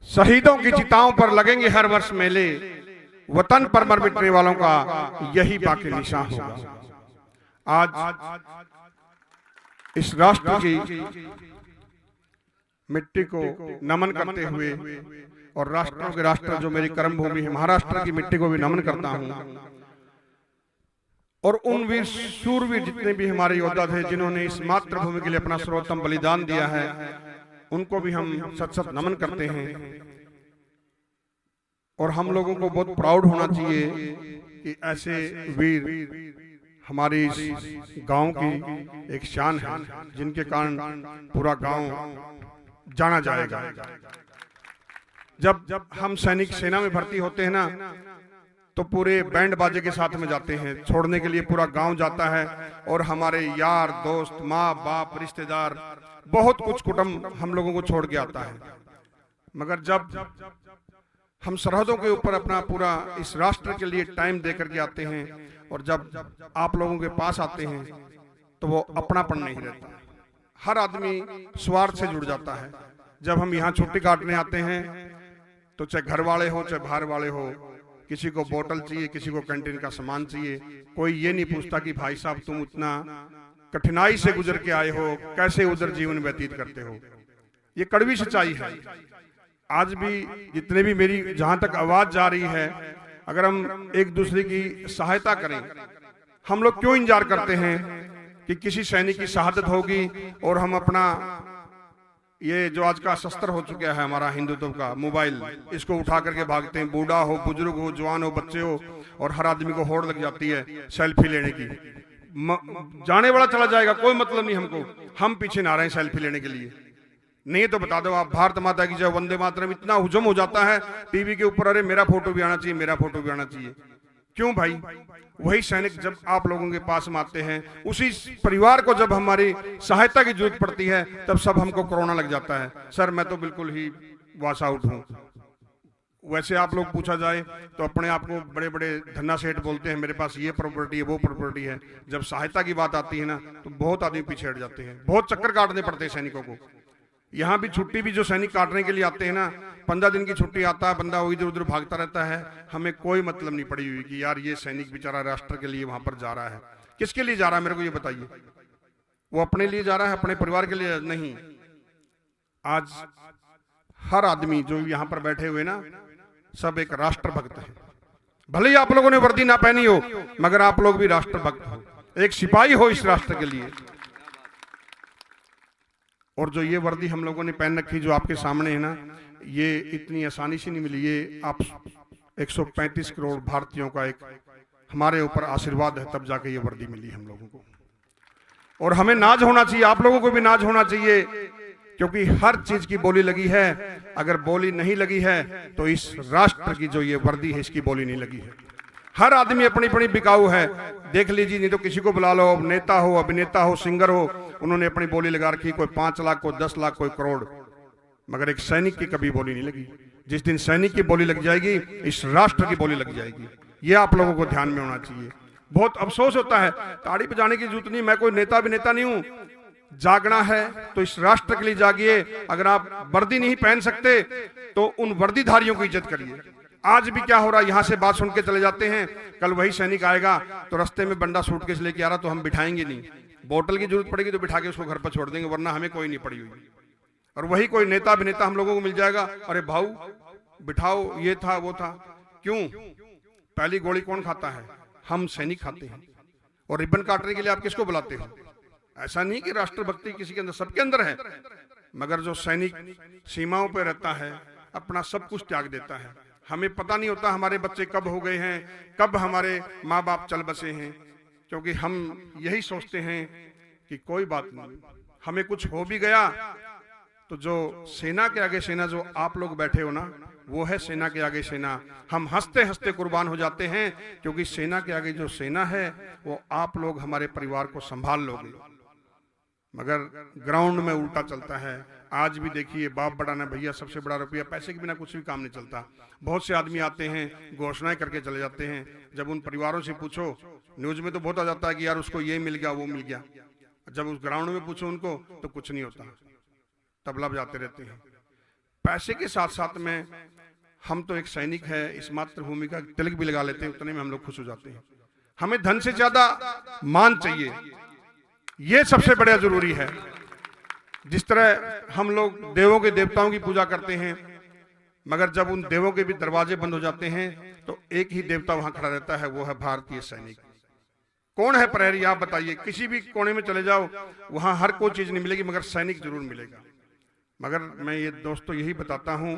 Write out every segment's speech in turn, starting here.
शहीदों की चिताओं पर लगेंगे हर वर्ष मेले, वतन पर मर मिटने वालों का यही बाकी निशान होगा। आज इस राष्ट्र की मिट्टी को नमन करते हुए और राष्ट्रों के राष्ट्र जो मेरी कर्म भूमि है महाराष्ट्र की मिट्टी को भी नमन करता हूं, और उन वीर शूरवीर जितने भी हमारे योद्धा थे जिन्होंने इस मातृभूमि के लिए अपना सर्वोत्तम बलिदान दिया है, उनको भी हम सत सत नमन करते हैं। और हम लोगों को बहुत प्राउड होना चाहिए कि ऐसे वीर हमारी इस गांव की एक शान है, जिनके कारण पूरा गांव जाना जाएगा। जब हम सैनिक सेना में भर्ती होते हैं ना, तो पूरे बैंड बाजे के साथ में जाते हैं, छोड़ने के लिए पूरा गांव जाता है, और हमारे यार दोस्त माँ बाप रिश्तेदार बहुत कुछ कुटुंब हम लोगों को छोड़ के आता है। मगर जब हम सरहदों के ऊपर अपना पूरा इस राष्ट्र के लिए टाइम दे करके आते हैं, और जब आप लोगों के पास आते हैं तो वो अपनापन नहीं रहता, हर आदमी स्वार्थ से जुड़ जाता है। जब हम यहाँ छुट्टी काटने आते हैं तो चाहे घर वाले हो चाहे बाहर वाले हो, किसी को बोतल चाहिए, किसी को कैंटीन का सामान चाहिए, कोई ये नहीं पूछता कि भाई साहब तुम इतना कठिनाई से गुजर के आए हो, कैसे उधर जीवन व्यतीत करते हो। ये कड़वी सच्चाई है। आज भी जितने भी मेरी जहां तक आवाज जा रही है, अगर हम एक दूसरे की सहायता करें, हम लोग क्यों इंतजार करते हैं कि किसी सैनिक की शहादत होगी और हम अपना ये जो आज का शस्त्र हो चुका है हमारा हिंदुत्व का मोबाइल, इसको उठा करके भागते हैं। बूढ़ा हो, बुजुर्ग हो, जवान हो, बच्चे हो, और हर आदमी को होड़ लग जाती है सेल्फी लेने की। जाने वाला चला जाएगा, कोई मतलब नहीं हमको, हम पीछे ना रहे हैं सेल्फी लेने के लिए। नहीं तो बता दो आप, भारत माता की जय, वंदे मातरम, इतना हुजम हो जाता है टीवी के ऊपर, अरे मेरा फोटो भी आना चाहिए, मेरा फोटो भी आना चाहिए। क्यों भाई? वही सैनिक जब आप लोगों के पास में आते हैं, उसी परिवार को जब हमारी सहायता की जरूरत पड़ती है, तब सब हमको कोरोना लग जाता है। सर मैं तो बिल्कुल ही वॉश आउट हूं। वैसे आप लोग पूछा जाए तो अपने आप को बड़े बड़े धन्ना सेठ बोलते हैं, मेरे पास ये प्रॉपर्टी है, वो प्रॉपर्टी है। जब सहायता की बात आती है ना, तो बहुत आदमी पीछे हट जाते हैं, बहुत चक्कर काटने पड़ते हैं सैनिकों को। यहाँ भी छुट्टी भी जो सैनिक काटने के लिए आते हैं ना, 15 दिन की छुट्टी आता है, बंदा इधर उधर भागता रहता है, हमें कोई मतलब नहीं पड़ी हुई कि यार ये सैनिक बेचारा राष्ट्र के लिए वहां पर जा रहा है। किसके लिए जा रहा है मेरे को ये बताइए? वो अपने लिए जा रहा है, अपने परिवार के लिए नहीं। आज हर आदमी जो यहाँ पर बैठे हुए ना, सब एक राष्ट्रभक्त है। भले ही आप लोगों ने वर्दी ना पहनी हो, मगर आप लोग भी राष्ट्रभक्त हो, एक सिपाही हो इस राष्ट्र के लिए। और जो ये वर्दी हम लोगों ने पहन रखी जो आपके सामने है ना, ये इतनी आसानी से नहीं मिली। ये आप 135 करोड़ भारतीयों का एक हमारे ऊपर आशीर्वाद है, तब जाके ये वर्दी मिली हम लोगों को। और हमें नाज होना चाहिए, आप लोगों को भी नाज होना चाहिए, क्योंकि हर चीज की बोली लगी है। अगर बोली नहीं लगी है तो इस राष्ट्र की जो ये वर्दी है, इसकी बोली नहीं लगी है। हर आदमी अपनी अपनी बिकाऊ है, देख लीजिए। नहीं तो किसी को बुला लो, नेता हो, अभिनेता हो, सिंगर हो, उन्होंने अपनी बोली लगा रखी, कोई 5 लाख, कोई 10 लाख, कोई करोड़, मगर एक सैनिक की कभी बोली नहीं लगी। जिस दिन सैनिक की बोली लग जाएगी, इस राष्ट्र की बोली लग जाएगी। ये आप लोगों को ध्यान में होना चाहिए। बहुत अफसोस होता है, ताड़ी बजाने की जरूरत नहीं, मैं कोई नेता अभिनेता नहीं हूं। जागना है तो इस राष्ट्र के लिए जागिए। अगर आप वर्दी नहीं पहन सकते तो उन वर्दीधारियों की इज्जत करिए। आज भी क्या हो रहा है, यहाँ से बात सुन के चले जाते हैं, कल वही सैनिक आएगा तो रास्ते में बंदा सूटकेस लेके आ रहा तो हम बिठाएंगे नहीं, बोतल की जरूरत पड़ेगी तो बिठा के उसको घर पर छोड़ देंगे, वरना हमें कोई नहीं पड़ी हुई। और वही कोई नेता अभिनेता हम लोगों को मिल जाएगा, अरे भाऊ बिठाओ, ये था वो था। क्यों? पहली गोली कौन खाता है? हम सैनिक खाते हैं। और रिबन काटने के लिए आप किसको बुलाते हो? ऐसा नहीं कि राष्ट्रभक्ति किसी के अंदर, सबके अंदर है, मगर जो सैनिक सीमाओं पर रहता है, अपना सब कुछ त्याग देता है। हमें पता नहीं होता हमारे बच्चे कब हो गए हैं, कब हमारे माँ बाप चल बसे हैं, क्योंकि हम यही सोचते हैं कि कोई बात नहीं, हमें कुछ हो भी गया तो जो सेना के आगे सेना, जो आप लोग बैठे हो ना, वो है सेना के आगे सेना। हम हंसते हंसते कुर्बान हो जाते हैं, क्योंकि सेना के आगे जो सेना है वो आप लोग हमारे परिवार को संभाल लोगे। मगर ग्राउंड में उल्टा चलता है। आज भी देखिए, बाप बड़ा ना भैया, सबसे बड़ा रुपया, पैसे के बिना कुछ भी काम नहीं चलता। बहुत से आदमी आते हैं, घोषणाएं करके चले जाते हैं, जब उन परिवारों से पूछो, न्यूज में तो बहुत आ जाता है कि यार उसको ये मिल गया, वो मिल गया, जब उस ग्राउंड में पूछो उनको तो कुछ नहीं होता, तबला बजाते रहते हैं। पैसे के साथ साथ में हम तो एक सैनिक है, इस मातृभूमि का तिलक भी लगा लेते हैं, उतने में हम लोग खुश हो जाते हैं। हमें धन से ज्यादा मान चाहिए, ये सबसे बड़ा जरूरी है। जिस तरह हम लोग देवों के देवताओं की पूजा करते हैं, मगर जब उन देवों के भी दरवाजे बंद हो जाते हैं तो एक ही देवता वहां खड़ा रहता है, वो है भारतीय सैनिक। कौन है प्रहरी, आप बताइए। किसी भी कोने में चले जाओ, वहां हर कोई चीज नहीं मिलेगी, मगर सैनिक जरूर मिलेगा। मगर मैं ये दोस्तों यही बताता हूं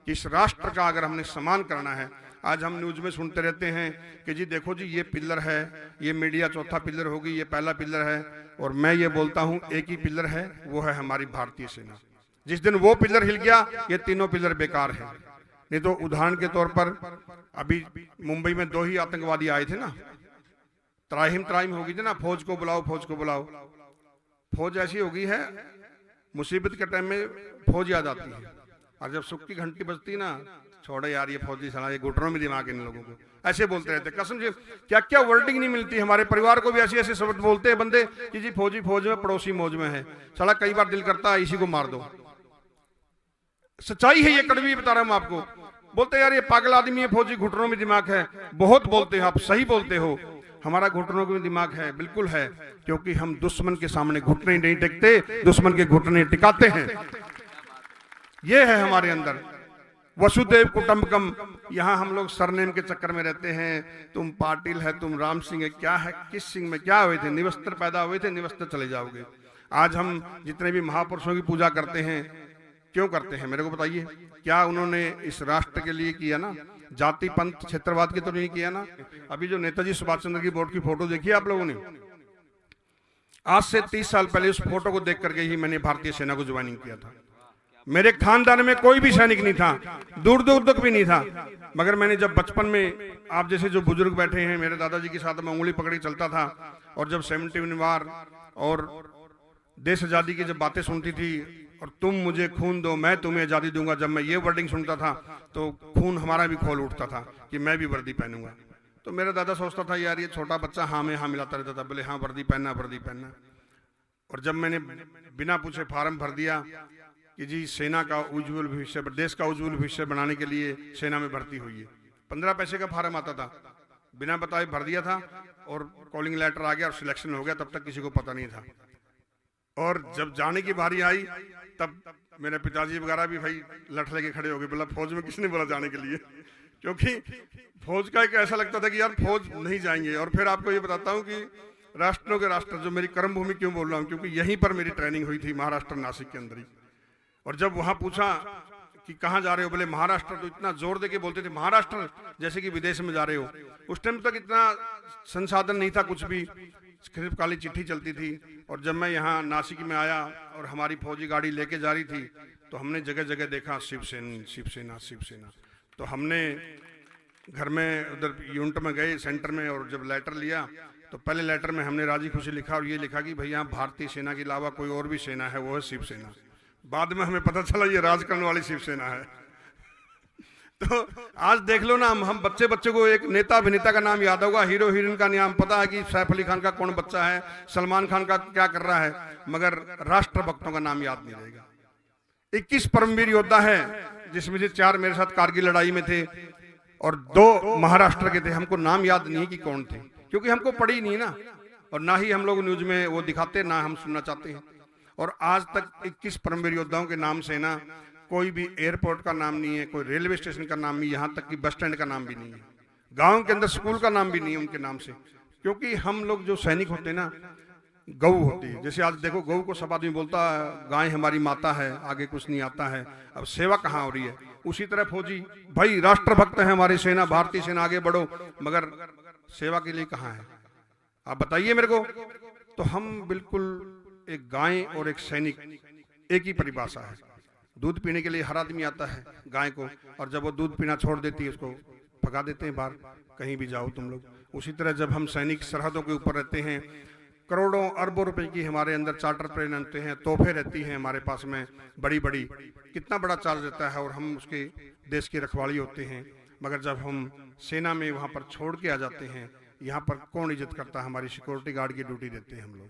कि इस राष्ट्र का अगर हमने सम्मान करना है, आज हम न्यूज में सुनते रहते हैं कि जी देखो जी ये पिलर है, ये मीडिया चौथा पिलर होगी, ये पहला पिलर है, और मैं ये बोलता हूं एक ही पिलर है, वो है हमारी भारतीय सेना। जिस दिन वो पिलर हिल गया, ये तीनों पिलर बेकार है। नहीं तो उदाहरण के तौर पर अभी मुंबई में 2 ही आतंकवादी आए थे ना, त्राहिम होगी थी ना, फौज को बुलाओ, फौज को बुलाओ। फौज ऐसी होगी है, मुसीबत के टाइम में फौज याद आती है, और जब सुख की घंटी बजती ना, छोड़ो यार ये फौजी साला, ये घुटनों में दिमाग इन लोगों को, ऐसे बोलते रहते। कसम से क्या क्या वर्डिंग नहीं मिलती। हमारे परिवार को भी ऐसे ऐसे शब्द बोलते हैं बंदे कि जी फौजी फौज में, पड़ोसी मौज में है। साला कई बार दिल करता है इसी को मार दो। सच्चाई है ये, कड़वी बता रहा हूं आपको। बोलते यार ये पागल आदमी है, फौजी घुटनों में दिमाग है। बहुत बोलते हैं आप, सही बोलते हो, हमारा घुटनों में दिमाग है, बिल्कुल है, क्योंकि हम दुश्मन के सामने घुटने नहीं टेकते, दुश्मन के घुटने टिकाते हैं। ये है हमारे अंदर वसुदेव कुटुंबकम। यहाँ हम लोग सरनेम के चक्कर में रहते हैं, तुम पाटिल है, तुम राम सिंह है, क्या है, किस सिंह में क्या हुए थे, निवस्त्र पैदा हुए थे, निवस्त्र चले जाओगे। आज हम जितने भी महापुरुषों की पूजा करते हैं, क्यों करते हैं मेरे को बताइए। क्या उन्होंने इस राष्ट्र के लिए किया ना, जाति पंथ क्षेत्रवाद के तो नहीं किया ना। अभी जो नेताजी सुभाष चंद्र की बोर्ड की फोटो देखी आप लोगों ने, आज से 30 साल पहले उस फोटो को देख करके ही मैंने भारतीय सेना को ज्वाइनिंग किया था। मेरे खानदान में कोई भी सैनिक नहीं था, दूर दूर तक भी नहीं था। मगर मैंने जब बचपन में, आप जैसे जो बुजुर्ग बैठे हैं, मेरे दादाजी के साथ मैं उंगली पकड़ के चलता था, और जब 71 वार और देश आजादी की जब बातें सुनती थी, और तुम मुझे खून दो मैं तुम्हें आजादी दूंगा, जब मैं ये वर्डिंग सुनता था तो खून हमारा भी खोल उठता था कि मैं भी वर्दी पहनूंगा। तो मेरा दादा सोचता था यार ये छोटा बच्चा हाँ में हाँ मिलाता रहता था, बोले हाँ वर्दी पहनना, वर्दी पहनना। और जब मैंने बिना पूछे फार्म भर दिया कि जी सेना का उज्जवल भविष्य, देश का उज्जवल भविष्य बनाने के लिए सेना में भर्ती हुई है, 15 पैसे का फार्म आता था, बिना बताए भर दिया था, और कॉलिंग लेटर आ गया और सिलेक्शन हो गया। तब तक किसी को पता नहीं था। और जब जाने की बारी आई, तब मेरे पिताजी वगैरह भी भाई लठ लेके खड़े हो गए, बोला फौज में किसने बोला जाने के लिए, क्योंकि फौज का एक ऐसा लगता था कि यार फौज नहीं जाएंगे। और फिर आपको ये बताता हूँ कि राष्ट्रों के राष्ट्र जो मेरी कर्म भूमि क्यों बोल रहा हूँ, क्योंकि यहीं पर मेरी ट्रेनिंग हुई थी, महाराष्ट्र नासिक के अंदर ही। और जब वहां पूछा कि कहाँ जा रहे हो, बोले महाराष्ट्र, तो इतना जोर दे के बोलते थे महाराष्ट्र जैसे कि विदेश में जा रहे हो। उस टाइम तक इतना संसाधन नहीं था कुछ भी, सिर्फ काली चिट्ठी चलती थी। और जब मैं यहाँ नासिक में आया और हमारी फौजी गाड़ी लेके जा रही थी, तो हमने जगह जगह देखा शिवसेना शिवसेना शिवसेना। तो हमने घर में उधर यूनिट में गए सेंटर में, और जब लेटर लिया तो पहले लेटर में हमने राजी खुशी लिखा, और ये लिखा कि भैया भारतीय सेना के अलावा कोई और भी सेना है, वो है शिवसेना। बाद में हमें पता चला ये राज करने वाली शिवसेना है। तो आज देख लो ना, हम बच्चे को एक नेता अभिनेता का नाम याद होगा, हीरो हीरोइन का नाम पता है कि सैफ अली खान का कौन बच्चा है, सलमान खान का क्या कर रहा है, मगर राष्ट्रभक्तों का नाम याद नहीं रहेगा। 21 परमवीर योद्धा है, जिसमें से 4 मेरे साथ कारगिल लड़ाई में थे और 2 महाराष्ट्र के थे। हमको नाम याद नहीं कि कौन थे, क्योंकि हमको पढ़ी नहीं ना, और ना ही हम लोग न्यूज में वो दिखाते, ना हम सुनना चाहते हैं। और आज तक 21 परमवीर योद्धाओं के नाम से ना कोई भी एयरपोर्ट का नाम नहीं है, कोई रेलवे स्टेशन का नाम नहीं, यहाँ तक कि बस स्टैंड का नाम भी नहीं है, गांव के अंदर स्कूल का नाम भी नहीं है उनके नाम से। क्योंकि हम लोग जो सैनिक होते हैं ना, गौ होती है। जैसे आज देखो गौ को सब आदमी बोलता है गाय हमारी माता है, आगे कुछ नहीं आता है, अब सेवा कहाँ हो रही है। उसी तरह फौजी भाई राष्ट्रभक्त है, हमारी सेना, भारतीय सेना, आगे बढ़ो, मगर सेवा के लिए कहाँ है, आप बताइए मेरे को। तो हम बिल्कुल एक गाय और एक सैनिक एक ही परिभाषा है। दूध पीने के लिए हर आदमी आता है गाय को, और जब वो दूध पीना छोड़ देती है उसको भगा देते हैं बाहर, कहीं भी जाओ तुम लोग। उसी तरह जब हम सैनिक सरहदों के ऊपर रहते हैं, करोड़ों अरबों रुपए की हमारे अंदर चार्टर प्लेन आते हैं, तोहफे रहती हैं हमारे पास में बड़ी बड़ी, कितना बड़ा चार्ज रहता है, और हम उसके देश की रखवाली होते हैं। मगर जब हम सेना में वहाँ पर छोड़ के आ जाते हैं, यहाँ पर कौन इज्जत करता है, हमारी सिक्योरिटी गार्ड की ड्यूटी देते हैं हम लोग,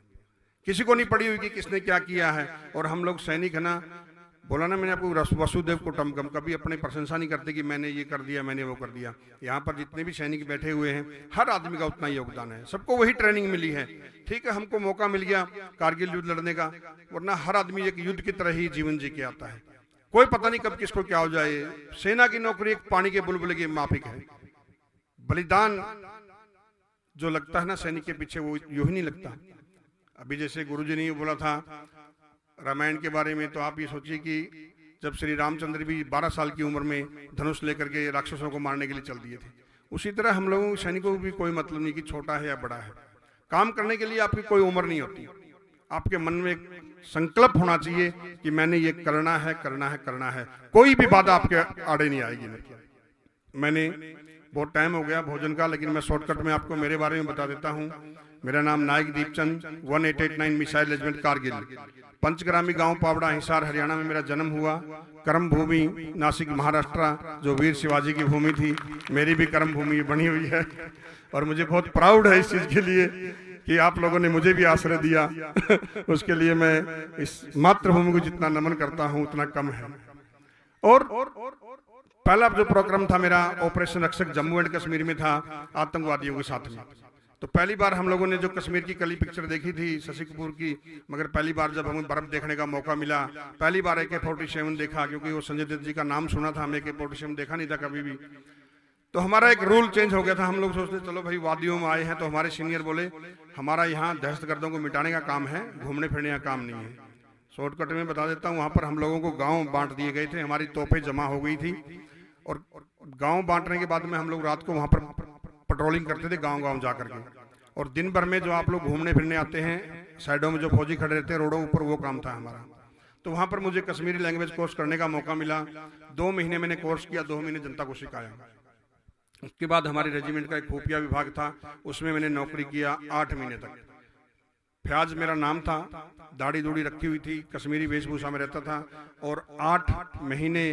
किसी को नहीं पड़ी हुई कि किसने क्या किया है। और हम लोग सैनिक है ना, बोला ना मैंने आपको, वसुदेव कुटुंबकम, कभी अपनी प्रशंसा नहीं करते कि मैंने ये कर दिया, मैंने वो कर दिया। यहाँ पर जितने भी सैनिक बैठे हुए हैं, हर आदमी का उतना योगदान है, सबको वही ट्रेनिंग मिली है। ठीक है, हमको मौका मिल गया कारगिल युद्ध लड़ने का, वरना हर आदमी एक युद्ध की तरह ही जीवन जी के आता है। कोई पता नहीं कब किसको क्या हो जाए। सेना की नौकरी एक पानी के बुलबुले के माफिक है। बलिदान जो लगता है ना सैनिक के पीछे, वो यूं ही नहीं लगता। अभी जैसे गुरुजी ने बोला था रामायण के बारे में, तो आप ये सोचिए कि जब श्री रामचंद्र भी 12 साल की उम्र में धनुष लेकर के राक्षसों को मारने के लिए चल दिए थे, उसी तरह हम लोगों सैनिकों को भी कोई मतलब नहीं कि छोटा है या बड़ा है। काम करने के लिए आपकी कोई उम्र नहीं होती। आपके मन में एक संकल्प होना चाहिए कि मैंने ये करना है, करना है, करना है। कोई भी बाधा आपके आड़े नहीं आएगी। मैंने बहुत टाइम हो गया भोजन का, लेकिन मैं शॉर्टकट में आपको मेरे बारे में बता देता हूँ। मेरा नाम नायक दीपचंद, 1889 मिसाइल रेजिमेंट कारगिल, पंचग्रामी गांव पावड़ा हिसार हरियाणा में मेरा जन्म हुआ। कर्म भूमि नासिक महाराष्ट्र, जो वीर शिवाजी की भूमि थी, मेरी भी कर्म भूमि बनी हुई है। और मुझे बहुत प्राउड है इस चीज के लिए कि आप लोगों ने मुझे भी आश्रय दिया। उसके लिए मैं इस मातृभूमि को जितना नमन करता हूं उतना कम है। और पहला जो प्रोग्राम था मेरा ऑपरेशन रक्षक जम्मू एंड कश्मीर में था, आतंकवादियों के साथ में। तो पहली बार हम लोगों ने जो कश्मीर की कली पिक्चर देखी थी शशि कपूर की, मगर पहली बार जब हमें बर्फ देखने का मौका मिला, पहली बार AK-47 देखा, क्योंकि वो संजय दत्त जी का नाम सुना था, हमें AK-47 देखा नहीं था कभी भी। तो हमारा एक रूल चेंज हो गया था। हम लोग सोचते चलो भाई वादियों में आए हैं, तो हमारे सीनियर बोले हमारा यहाँ दहशतगर्दों को मिटाने का काम है, घूमने फिरने का काम नहीं है। शॉर्टकट में बता देता हूँ, वहाँ पर हम लोगों को गाँव बांट दिए गए थे, हमारी तोहफे जमा हो गई थी। और गाँव बांटने के बाद में हम लोग रात को वहाँ पर पेट्रोलिंग करते थे गाँव गाँव जा करके। और दिन भर में जो आप लोग घूमने फिरने आते हैं, साइडों में जो फौजी खड़े रहते हैं रोडों ऊपर, वो काम था हमारा। तो वहाँ पर मुझे कश्मीरी लैंग्वेज कोर्स करने का मौका मिला। 2 महीने मैंने कोर्स किया, 2 महीने जनता को सिखाया। उसके बाद हमारे रेजिमेंट का एक खुफिया विभाग था, उसमें मैंने नौकरी किया 8 महीने तक। फ्याज मेरा नाम था, दाढ़ी दूढ़ी रखी हुई थी, कश्मीरी वेशभूषा में रहता था और 8 महीने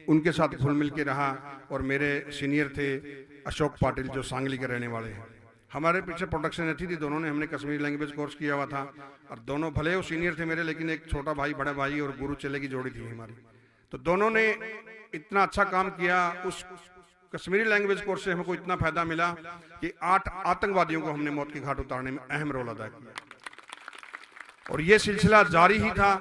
उनके साथ घुल मिल के रहा। और मेरे सीनियर थे अशोक पाटिल, जो सांगली के रहने वाले हैं। हमारे पीछे प्रोडक्शन रहती थी, दोनों ने हमने कश्मीरी लैंग्वेज कोर्स किया हुआ था। और दोनों भले वो सीनियर थे मेरे, लेकिन एक छोटा भाई बड़ा भाई और गुरु चेले की जोड़ी थी हमारी। तो दोनों ने इतना अच्छा काम किया। उस कश्मीरी लैंग्वेज कोर्स से हमको इतना फायदा मिला कि 8 आतंकवादियों को हमने मौत के घाट उतारने में अहम रोल अदा किया। और ये सिलसिला जारी ही था।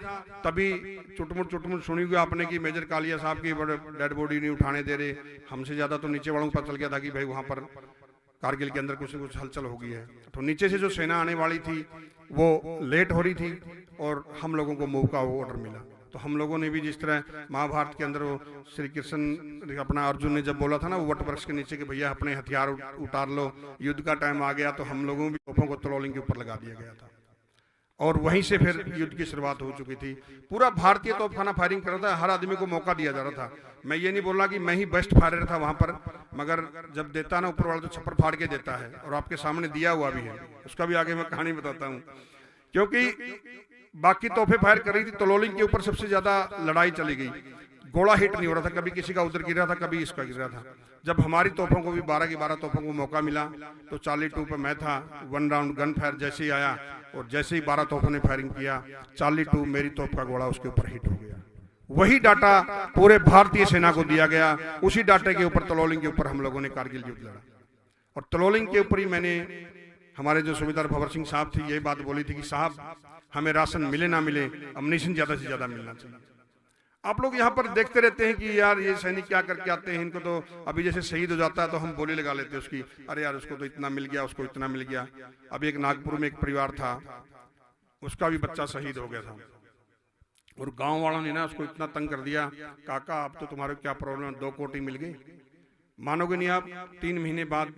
तभी चुटमुट सुनी हुई आपने कि मेजर कालिया साहब की डेड बॉडी नहीं उठाने दे रहे। हमसे ज्यादा तो नीचे वालों को पता चल गया था कि भाई वहां पर कारगिल के अंदर कुछ न कुछ हलचल हो गई है। तो नीचे से जो सेना आने वाली थी वो लेट हो रही थी और हम लोगों को मूव का ऑर्डर मिला। तो हम लोगों ने भी, जिस तरह महाभारत के अंदर वो श्री कृष्ण अपना अर्जुन ने जब बोला था ना वो वट वृक्ष के नीचे कि भैया अपने हथियार उतार लो, युद्ध का टाइम आ गया, तो हम लोगों भी तोपों को तलोलिंग के ऊपर लगा दिया गया था। और वहीं से फिर युद्ध की शुरुआत हो चुकी थी। पूरा भारतीय तोपखाना फायरिंग कर रहा था, हर आदमी को मौका दिया जा रहा था। मैं ये नहीं बोल रहा कि मैं ही बेस्ट फायरर था वहां पर, मगर जब देता ना ऊपर वाला तो छप्पर फाड़ के देता है, और आपके सामने दिया हुआ भी है। उसका भी आगे मैं कहानी बताता हूँ। क्योंकि बाकी तोहफे फायर कर रही थी, तलोलिंग के ऊपर सबसे ज्यादा लड़ाई चली गई। गोला हिट नहीं हो रहा था, कभी किसी का उधर गिर रहा था, कभी इसका गिर रहा था। जब हमारी तोपों को भी 12 की 12 तोपों को मौका मिला, तो चार्ली 2 पे मैं था। 1 राउंड गन फायर जैसे ही आया और जैसे ही 12 तोपों ने फायरिंग किया, चार्ली 2 मेरी तोप का गोला उसके ऊपर हिट हो गया। वही डाटा पूरे भारतीय सेना को दिया गया। उसी डाटे के ऊपर तलोलिंग के ऊपर हम लोगों ने कारगिल युद्ध लड़ा। और तलोलिंग के ऊपर ही मैंने, हमारे जो सूबेदार भंवर सिंह साहब थी, यही बात बोली थी कि साहब हमें राशन मिले ना मिले, अम्युनिशन ज्यादा से ज्यादा मिलना चाहिए। आप लोग यहाँ पर देखते रहते हैं कि यार ये सैनिक क्या करके आते हैं, इनको तो अभी जैसे शहीद हो जाता है तो हम बोली लगा लेते हैं उसकी, अरे यार उसको तो इतना मिल गया, उसको इतना मिल गया। अभी एक नागपुर में एक परिवार था, उसका भी बच्चा शहीद हो गया था, और गांव वालों ने ना उसको इतना तंग कर दिया, काका अब तो तुम्हारे क्या प्रॉब्लम है, 2 कोटी मिल गई। मानोगे नहीं आप, 3 महीने बाद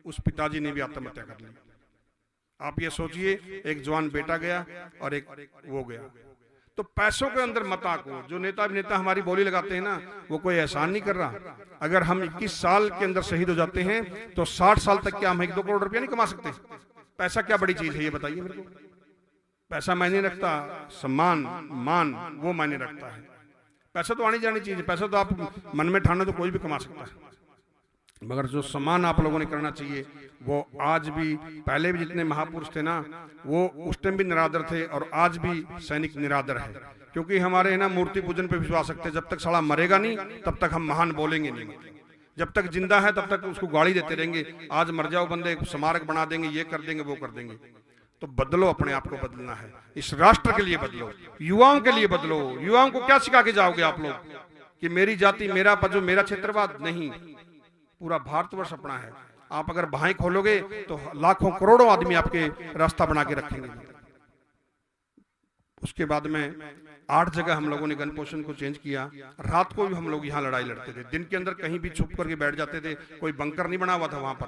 उस पिताजी ने भी आत्महत्या कर ली। आप ये सोचिए, एक जवान बेटा गया और एक वो गया। तो पैसों के अंदर मत आको। जो नेता हमारी बोली लगाते हैं ना, वो कोई एहसान नहीं कर रहा। अगर हम 21 साल के अंदर शहीद हो जाते हैं तो 60 साल तक क्या हम 1-2 करोड़ रुपया नहीं कमा सकते? पैसा क्या बड़ी चीज है ये बताइए मेरे को। पैसा मायने रखता, सम्मान मान वो मायने रखता है। पैसा तो आनी जानी चीज है, पैसा तो आप मन में ठानो तो कोई भी कमा सकता है, मगर जो सम्मान आप लोगों ने करना चाहिए वो आज भी, पहले भी जितने महापुरुष थे ना वो उस टाइम भी निरादर थे और आज भी सैनिक निरादर है। क्योंकि हमारे है ना मूर्ति पूजन पे विश्वास रखते हैं, जब तक साला मरेगा नहीं तब तक हम महान बोलेंगे नहीं, जब तक जिंदा है तब तक उसको गाड़ी देते रहेंगे। आज मर जाओ बंदे, स्मारक बना देंगे, ये कर देंगे, वो कर देंगे। तो बदलो, अपने आप को बदलना है, इस राष्ट्र के लिए बदलो, युवाओं के लिए बदलो। युवाओं को क्या सिखा के जाओगे आप लोग कि मेरी जाति, मेरा पजो, मेरा क्षेत्रवाद? नहीं, पूरा भारतवर्ष अपना है। आप अगर भाई खोलोगे तो लाखों करोड़ों आदमी आपके रास्ता बना के रखेंगे। उसके बाद में 8 जगह हम लोगों ने गन पोजिशन को चेंज किया। रात को भी हम लोग यहाँ लड़ाई लड़ते थे, दिन के अंदर कहीं भी छुप करके बैठ जाते थे। कोई बंकर नहीं बना हुआ था वहां पर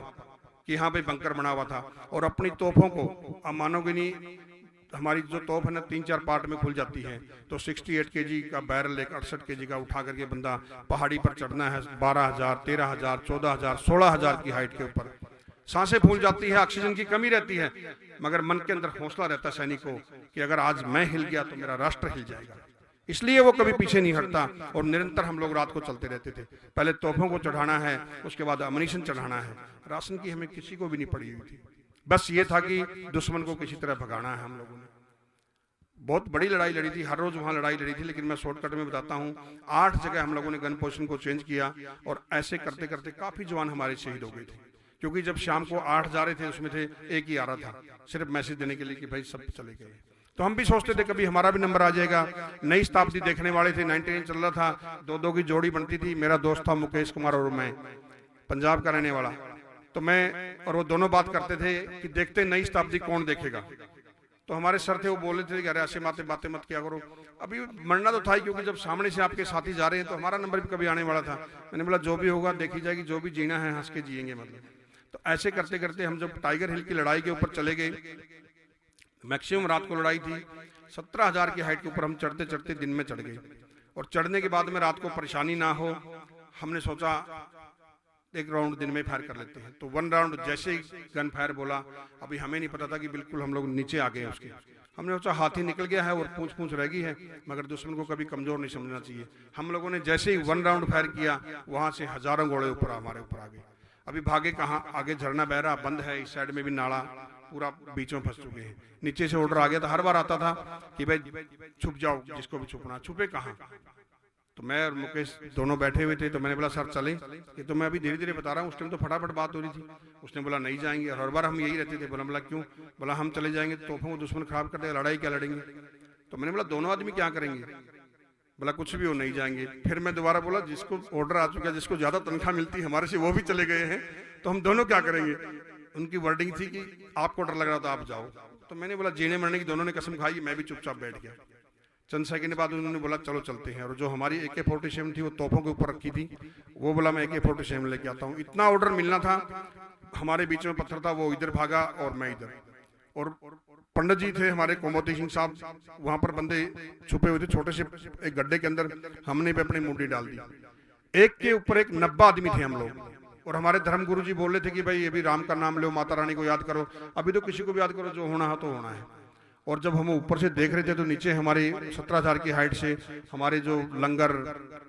कि यहाँ पे बंकर बना हुआ था। और अपनी तोपों को, आप मानोगे नहीं, हमारी जो तोप है ना 3-4 पार्ट में खुल जाती है। तो 68 kg का बैरल, एक 68 kg का उठा करके बंदा पहाड़ी पर चढ़ना है, 12,000, 13,000, 14,000, 16,000 की हाइट के ऊपर। सांसें फूल जाती है, ऑक्सीजन की कमी रहती है, मगर मन के अंदर हौसला रहता है सैनिकों कि अगर आज मैं हिल गया तो मेरा राष्ट्र हिल जाएगा। इसलिए वो कभी पीछे नहीं हटता। और निरंतर हम लोग रात को चलते रहते थे। पहले तोपों को चढ़ाना है, उसके बाद अम्युनिशन चढ़ाना है। राशन की हमें किसी को भी नहीं पड़ी हुई थी, बस ये था कि दुश्मन को किसी तरह भगाना है। हम लोगों ने बहुत बड़ी लड़ाई लड़ी थी, हर रोज वहां लड़ाई लड़ी थी, लेकिन मैं शॉर्टकट में बताता हूँ। 8 जगह हम लोगों ने गन पोजिशन को चेंज किया और ऐसे करते करते काफी जवान हमारे शहीद हो गए थे। क्योंकि जब शाम को 8 जा रहे थे, उसमें थे एक ही आ रहा था सिर्फ मैसेज देने के लिए कि भाई सब चले गए। तो हम भी सोचते थे कभी हमारा भी नंबर आ जाएगा। नई शताब्दी देखने वाले थे, 99 चल रहा था, 2-2 की जोड़ी बनती थी। मेरा दोस्त था मुकेश कुमार और मैं, पंजाब का रहने वाला। तो मैं और वो दोनों बात करते थे कि देखते नई शताब्दी कौन देखेगा। तो हमारे सर थे, वो बोले थे कि अरे ऐसे बातें मत किया करो। अभी मरना तो था ही, क्योंकि जब सामने से आपके साथी जा रहे हैं तो हमारा नंबर भी कभी आने वाला था। मैंने बोला जो भी होगा देखी जाएगी, जो भी जीना है हंस के जिएंगे मतलब। तो ऐसे करते करते हम जब टाइगर हिल की लड़ाई के ऊपर चले गए, मैक्सिमम रात को लड़ाई थी, 17,000 की हाइट के ऊपर हम चढ़ते चढ़ते दिन में चढ़ गए। और चढ़ने के बाद में रात को परेशानी ना हो, हमने सोचा एक राउंड दिन में फायर कर लेते हैं। तो 1 राउंड जैसे ही गन फायर बोला, अभी हमें नहीं पता था कि बिल्कुल हम लोग नीचे आ गए उसके। हमने सोचा हाथी निकल गया है और पूंछ रह गई है, मगर दुश्मन को कभी कमजोर नहीं समझना चाहिए। हम लोगों ने जैसे ही 1 राउंड फायर किया, वहां से हजारों घोड़े ऊपर हमारे ऊपर आ गए। अभी भागे कहाँ, आगे झरना बह रहा, बंद है, इस साइड में भी नाला, पूरा बीच में फंस चुके हैं। नीचे से ऑर्डर आ गया था, हर बार आता था कि भाई छुप जाओ, जिसको भी छुपना। छुपे कहाँ? तो मैं और मुकेश दोनों बैठे हुए थे। तो मैंने बोला सर चलें? ये तो मैं अभी धीरे धीरे बता रहा हूँ, उस टाइम तो फटाफट बात हो रही थी। उसने बोला नहीं जाएंगे, और हर बार हम यही रहते थे। बोला क्यों? बोला हम चले जाएंगे तो तोपों को दुश्मन खराब कर देगा, लड़ाई क्या लड़ेंगे। तो मैंने बोला दोनों आदमी क्या करेंगे? बोला कुछ भी हो, नहीं जाएंगे। फिर मैं दोबारा बोला जिसको ऑर्डर आ चुका है, जिसको ज्यादा तनख्वाह मिलती है हमारे से, वो भी चले गए हैं, तो हम दोनों क्या करेंगे। उनकी वर्डिंग थी कि आपको डर लग रहा था आप जाओ। तो मैंने बोला जीने मरने की दोनों ने कसम खाई, मैं भी चुपचाप बैठ गया। चंद सेकंड बाद उन्होंने बोला चलो चलते हैं। और जो हमारी AK-47 थी वो तोपों के ऊपर रखी थी, वो बोला मैं AK-47 लेके आता हूँ। इतना ऑर्डर मिलना था, हमारे बीच में पत्थर था, वो इधर भागा और मैं इधर। और पंडित जी थे हमारे, कोमोती सिंह साहब, वहां पर बंदे छुपे हुए थे छोटे से एक गड्ढे के अंदर। हमने भी अपनी मुंडी डाल दी। एक के ऊपर एक 90 आदमी थे हम लोग। और हमारे धर्म गुरु जी बोल रहे थे कि भाई अभी राम का नाम लो, माता रानी को याद करो, अभी तो किसी को भी याद करो, जो होना है तो होना है। और जब हम ऊपर से देख रहे थे तो नीचे हमारी 17,000 की हाइट से हमारे जो लंगर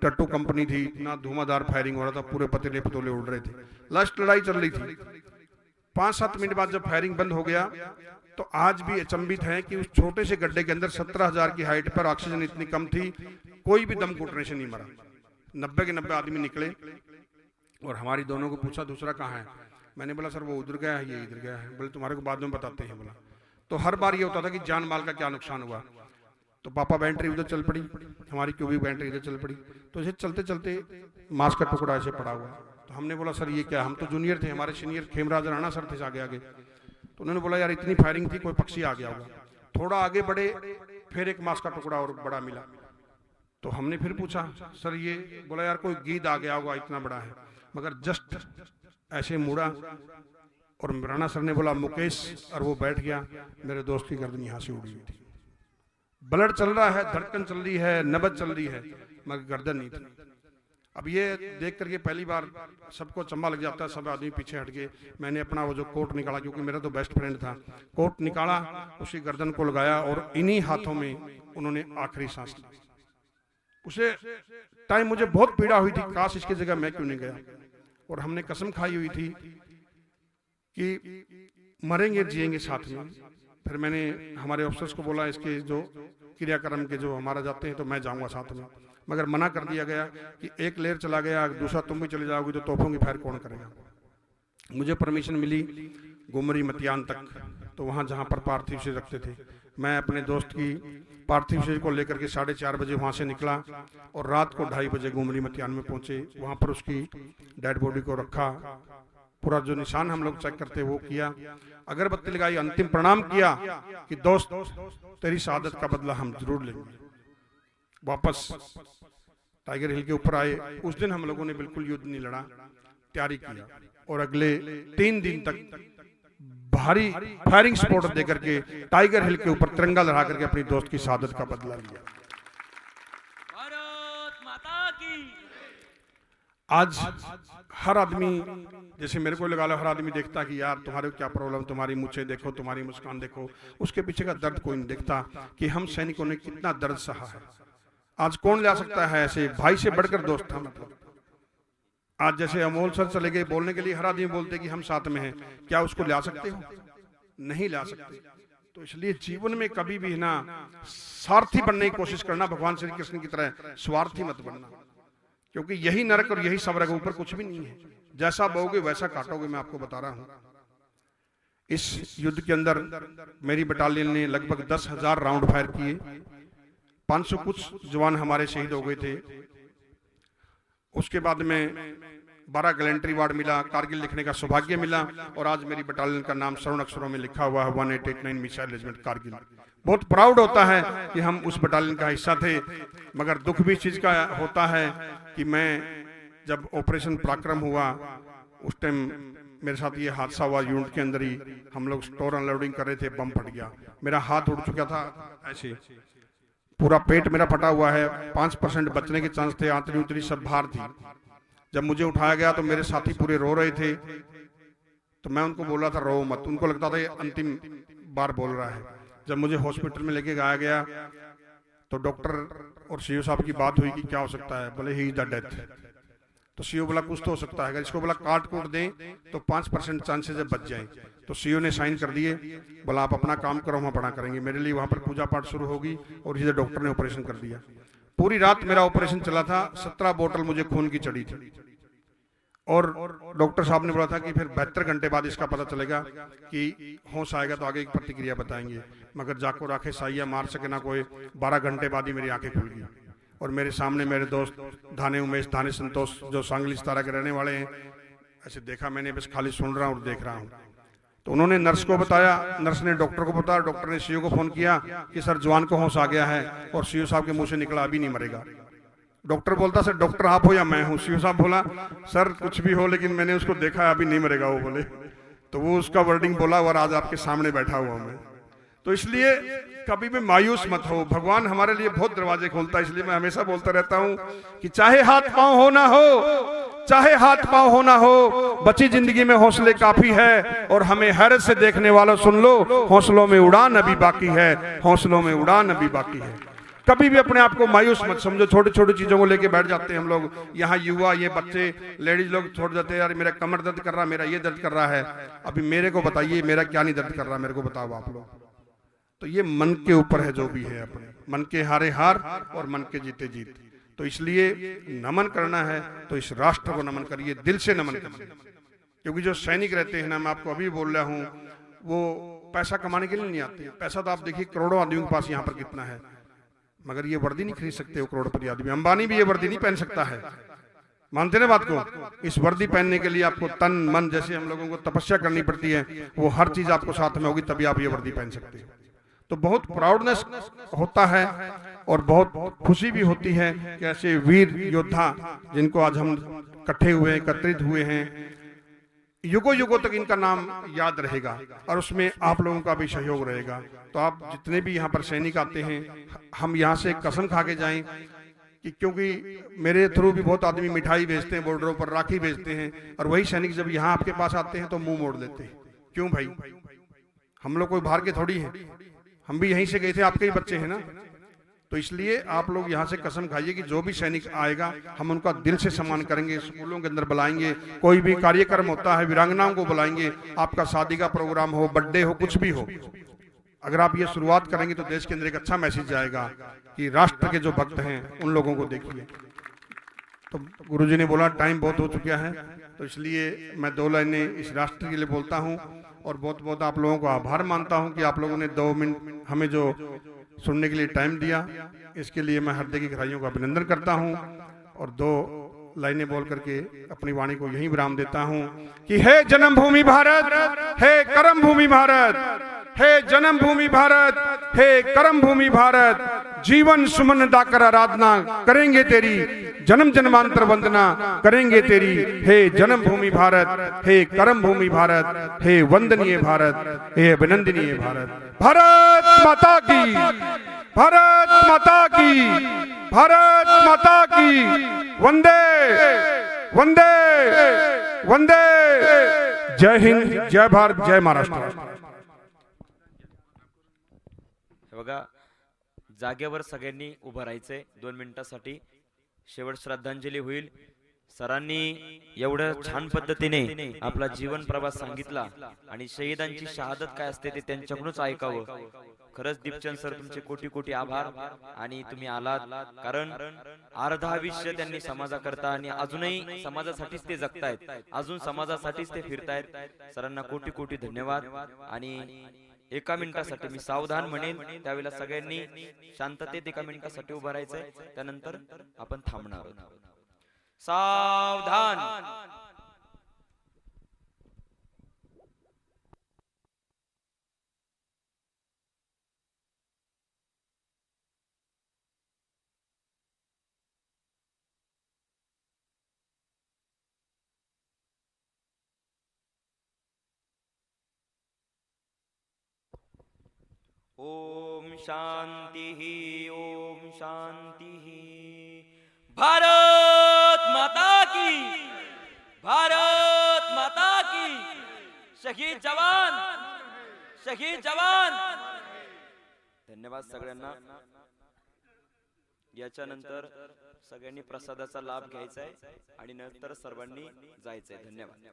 टट्टू कंपनी थी, इतना धुआंधार फायरिंग हो रहा था, पूरे पतीले पतोले उड़ रहे थे। लास्ट लड़ाई चल रही थी। 5-7 मिनट बाद जब फायरिंग बंद हो गया, तो आज भी अचंभित है कि उस छोटे से गड्ढे के अंदर 17,000 की हाइट पर ऑक्सीजन इतनी कम थी, कोई भी दम घुटने से नहीं मरा। 90 के 90 आदमी निकले। और हमारी दोनों को पूछा दूसरा कहाँ है। मैंने बोला सर वो उधर गया है, ये इधर गया है। बोले तुम्हारे को बाद में बताते हैं। बोला तो हर बार ये होता था कि जान माल का क्या नुकसान हुआ। तो पापा बैटरी उधर चल पड़ी, हमारी क्यूबी बैटरी इधर चल पड़ी। तो इसे चलते चलते मांस का टुकड़ा ऐसे पड़ा हुआ। तो हमने बोला सर ये क्या, हम तो जूनियर थे, हमारे सीनियर खेमराज राणा सर थे आगे आगे। तो उन्होंने बोला यार इतनी फायरिंग थी, कोई पक्षी आ गया होगा। थोड़ा आगे बढ़े, फिर एक मांस का टुकड़ा और बड़ा मिला। तो हमने फिर पूछा सर ये, बोला यार कोई गीद आ गया होगा, इतना बड़ा है। मगर जस्ट ऐसे मुड़ा और राणा सर ने बोला मुकेश, और वो बैठ गया। मेरे दोस्त की गर्दन यहाँ से उड़ी हुई थी। ब्लड चल रहा है, धड़कन चल रही है, नब्ज चल रही है, मगर गर्दन नहीं थी। अब ये देख करके पहली बार सबको चंबा लग जाता है, सब आदमी पीछे हट गए। मैंने अपना वो जो कोट निकाला, क्योंकि मेरा तो बेस्ट फ्रेंड था, कोट निकाला, उसकी गर्दन को लगाया और इन्हीं हाथों में उन्होंने आखिरी सांस ली। उसे टाइम मुझे बहुत पीड़ा हुई थी, काश इसकी जगह मैं क्यों नहीं गया। और हमने कसम खाई हुई थी कि मरेंगे जिएंगे साथ में। फिर मैंने हमारे ऑफिसर्स को बोला, इसके जो क्रियाक्रम के जो हमारा जाते हैं तो मैं जाऊंगा साथ में, मगर मना कर दिया गया कि एक लेयर चला गया, दूसरा तुम भी चले जाओगी तो तोपों की फायर कौन करेगा। मुझे परमिशन मिली गुमरी मतियान तक, तो वहाँ जहाँ पर पार्थिव शरीर रखते थे, मैं अपने दोस्त की पार्थिव शरीर को लेकर के 4:30 बजे वहाँ से निकला और रात को 2:30 बजे गुमरी मतियान में पहुँचे। वहाँ पर उसकी डेड बॉडी को रखा, पूरा जो निशान हम लोग चेक करते वो किया, अगरबत्ती लगाई, अंतिम प्रणाम किया कि दोस्त तेरी शहादत का बदला हम जरूर लेंगे। वापस टाइगर हिल के ऊपर आए। उस दिन हम लोगों ने बिल्कुल युद्ध नहीं लड़ा, तैयारी किया और अगले 3 दिन तक भारी फायरिंग सपोर्ट देकर के टाइगर हिल के ऊपर तिरंगा लहरा करके अपनी दोस्त की शहादत का बदला लिया। भारत माता की। आज हर आदमी, जैसे मेरे को लगा लो, हर आदमी देखता कि यार तुम्हारे क्या प्रॉब्लम, तुम्हारी मुझे देखो, तुम्हारी मुस्कान देखो, उसके पीछे का दर्द कोई नहीं देखता कि हम सैनिकों ने कितना दर्द सहा है। आज कौन ला सकता है ऐसे भाई से बढ़कर दोस्त था। मतलब आज जैसे अमोल सर चले गए बोलने के लिए, हर आदमी बोलते कि हम साथ में हैं, क्या उसको ला सकते हो? नहीं ला सकते। तो इसलिए जीवन में कभी भी ना स्वार्थी बनने की कोशिश करना, भगवान श्री कृष्ण की तरह स्वार्थी मत बनना, क्योंकि यही नरक और यही स्वर्ग, ऊपर कुछ भी नहीं है। जैसा बोगे वैसा काटोगे, मैं आपको बता रहा हूं। इस युद्ध के अंदर मेरी बटालियन ने लगभग 10,000 राउंड फायर किए, 500 कुछ जवान हमारे शहीद हो गए थे। उसके बाद में 12 गैलेंट्री वार्ड मिला, कारगिल लिखने का सौभाग्य मिला, और आज मेरी बटालियन का नाम स्वर्ण अक्षरों में लिखा हुआ है 1889 मिसाइल रेजिमेंट कारगिल। बहुत प्राउड होता है कि हम उस बटालियन का हिस्सा थे, मगर दुख भी इस चीज का होता है कि मैं जब ऑपरेशन पराक्रम हुआ उस टाइम मेरे साथ ये हादसा हुआ। यूनिट के अंदर ही हम लोग स्टोर अनलोडिंग कर रहे थे, बम फट गया, मेरा हाथ उड़ चुका था, ऐसे पूरा पेट मेरा फटा हुआ है, 5% बचने के चांस थे, आंतरी उतरी सब बाहर थी। जब मुझे उठाया गया तो मेरे साथी पूरे रो रहे थे, तो मैं उनको बोला था रो मत, उनको लगता था ये अंतिम बार बोल रहा है। जब मुझे हॉस्पिटल में लेके गया गया तो डॉक्टर और सीओ साहब की बात हुई कि क्या हो सकता है, बोले ही इज द डेथ। तो सीओ बोला कुछ तो हो सकता है, अगर इसको बोला काट कूट दें तो 5% चांसेस है बच जाए। तो सीओ ने साइन कर दिए, बोला आप अपना काम करो, हम अपना करेंगे। मेरे लिए वहां पर पूजा पाठ शुरू होगी और इसे डॉक्टर ने ऑपरेशन कर दिया। पूरी रात मेरा ऑपरेशन चला था, 17 बोतल मुझे खून की चढ़ी थी, और डॉक्टर साहब ने बोला था कि फिर 72 घंटे बाद इसका पता चलेगा कि होश आएगा तो आगे की प्रतिक्रिया बताएंगे। मगर जाको राखे साइया मार सके ना कोई, 12 घंटे बाद ही मेरी आंखें खुल गई और मेरे सामने मेरे दोस्त धाने उमेश, धाने संतोष, जो सांगली सतारा के रहने वाले हैं, ऐसे देखा मैंने, बस खाली सुन रहा हूँ और देख रहा हूँ। तो उन्होंने नर्स को बताया, नर्स ने डॉक्टर को बताया, डॉक्टर ने सीओ को फोन किया कि सर जवान को होश आ गया है, और सीओ साहब के मुंह से निकला अभी नहीं मरेगा। डॉक्टर बोलता सर डॉक्टर आप हो या मैं हूँ? सीओ साहब बोला सर कुछ भी हो, लेकिन मैंने उसको देखा है, अभी नहीं मरेगा वो। बोले तो वो उसका वर्डिंग बोला और आज आपके सामने बैठा हुआ मैं। तो इसलिए कभी भी मायूस मत हो, भगवान हमारे लिए बहुत दरवाजे खोलता है। इसलिए मैं हमेशा बोलता रहता हूँ कि चाहे हाथ पांव हो ना हो, चाहे हाथ पांव हो ना हो, बची जिंदगी में हौसले काफी है। और हमें हैरत से देखने वालों सुन लो, हौसलों में उड़ान अभी बाकी है, हौसलों में उड़ान अभी बाकी है। कभी भी अपने आप को मायूस मत समझो। छोटी छोटी चीजों को लेके बैठ जाते हैं हम लोग, यहाँ युवा, ये बच्चे, लेडीज लोग छोड़ जाते हैं, यार मेरा कमर दर्द कर रहा, मेरा ये दर्द कर रहा है। अभी मेरे को बताइए मेरा क्या नहीं दर्द कर रहा, मेरे को बताओ आप लोग। तो ये मन के ऊपर है, जो भी है अपने मन के हारे हार और मन के जीते जीत। तो इसलिए नमन करना है तो इस राष्ट्र को नमन करिए, दिल से नमन करिए। क्योंकि जो सैनिक रहते हैं ना, मैं आपको अभी बोल रहा हूँ, वो पैसा कमाने के लिए नहीं आते। पैसा तो आप देखिए करोड़ों आदमियों के पास यहाँ पर कितना है, मगर ये वर्दी नहीं खरीद सकते वो करोड़पति आदमी। अंबानी भी ये वर्दी नहीं पहन सकता है, मानते ना बात को? इस वर्दी पहनने के लिए आपको तन मन, जैसे हम लोगों को तपस्या करनी पड़ती है, वो हर चीज आपको साथ में होगी, तभी आप ये वर्दी पहन सकते हो। तो बहुत प्राउडनेस होता है और बहुत खुशी भी होती है कि ऐसे वीर योद्धा जिनको आज हम इकट्ठे हुए हैं, एकत्रित हुए हैं, युगों युगों तक इनका नाम याद रहेगा और उसमें आप लोगों का भी सहयोग रहेगा। तो आप जितने भी यहाँ पर सैनिक आते हैं, हम यहाँ से कसम खा के जाएं कि, क्योंकि मेरे थ्रू भी बहुत आदमी मिठाई भेजते हैं, बॉर्डरों पर राखी भेजते हैं, और वही सैनिक जब यहाँ आपके पास आते हैं तो मुंह मोड़ लेते हैं। क्यों भाई? हम लोग कोई बाहर के थोड़ी हैं, हम भी यहीं से गए थे, आपके ही बच्चे हैं ना। तो इसलिए आप लोग यहाँ से कसम खाइए कि जो भी सैनिक आएगा हम उनका दिल से सम्मान करेंगे, स्कूलों के अंदर बुलाएंगे, कोई भी कार्यक्रम होता है वीरांगनाओं को बुलाएंगे, आपका शादी का प्रोग्राम हो, बर्थडे हो, कुछ भी हो, अगर आप ये शुरुआत करेंगे तो देश के अंदर एक अच्छा मैसेज जाएगा कि राष्ट्र के जो भक्त हैं उन लोगों को देखिए। तो गुरुजी ने बोला टाइम बहुत हो चुका है, तो इसलिए मैं 2 लाइनें इस राष्ट्र के लिए बोलता हूं और बहुत बहुत आप लोगों को आभार मानता हूं कि आप लोगों ने 2 मिनट हमें जो सुनने के लिए टाइम दिया, इसके लिए मैं हृदय की गहराइयों का अभिनंदन करता हूं और 2 लाइनें बोल करके अपनी वाणी को यहीं विराम देता हूं कि हे जन्मभूमि भारत, हे कर्म भूमि भारत, हे जन्मभूमि भारत, हे कर्म भूमि भारत, जीवन सुमन दाकर आराधना करेंगे तेरी, जन्म जन्मांतर वंदना करेंगे तेरी, हे जन्मभूमि भारत, हे कर्म भूमि भारत, हे वंदनीय भारत, हे अभिनंदनीय भारत। भारत माता की, भारत माता की, भारत माता की, वंदे वंदे वंदे। जय हिंद, जय भारत, जय महाराष्ट्र। बघा, जागेवर सगळ्यांनी उभं राहायचंय 2 मिनिटासाठी, शेवट श्रद्धांजली होईल। सरांनी एवढ्या छान पद्धतीने आपला जीवन प्रवास सांगितला आणि शहीदांची शहादत काय असते ते त्यांच्याकडूनच ऐकावं। खरंच दीपचंद सर तुमचे कोटी कोटी आभार आणि तुम्ही आलात, कारण अर्धा आयुष्य त्यांनी समाजाकरता आणि अजूनही समाजासाठीच ते जगतायत, अजून समाजासाठीच ते फिरतायत। सरांना कोटी कोटी धन्यवाद। आणि 1 मिनिटासाठी मी सावधान म्हणेन, त्यावेळेला सगळ्यांनी शांततेत 1 मिनिटासाठी उभं राहायचंय, त्यानंतर आपण थांबणार आहोत। सावधान। ओम शांति, ओम शांति। भारत माता की, भारत माता की। शहीद जवान, शहीद जवान। धन्यवाद सगळ्यांना। याच्यानंतर सगळ्यांनी प्रसादाचा लाभ घ्यायचा आहे आणि नंतर सर्वांनी जायचंय। धन्यवाद।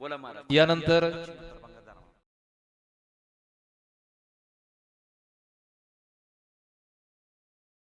बोला महाराज। यानंतर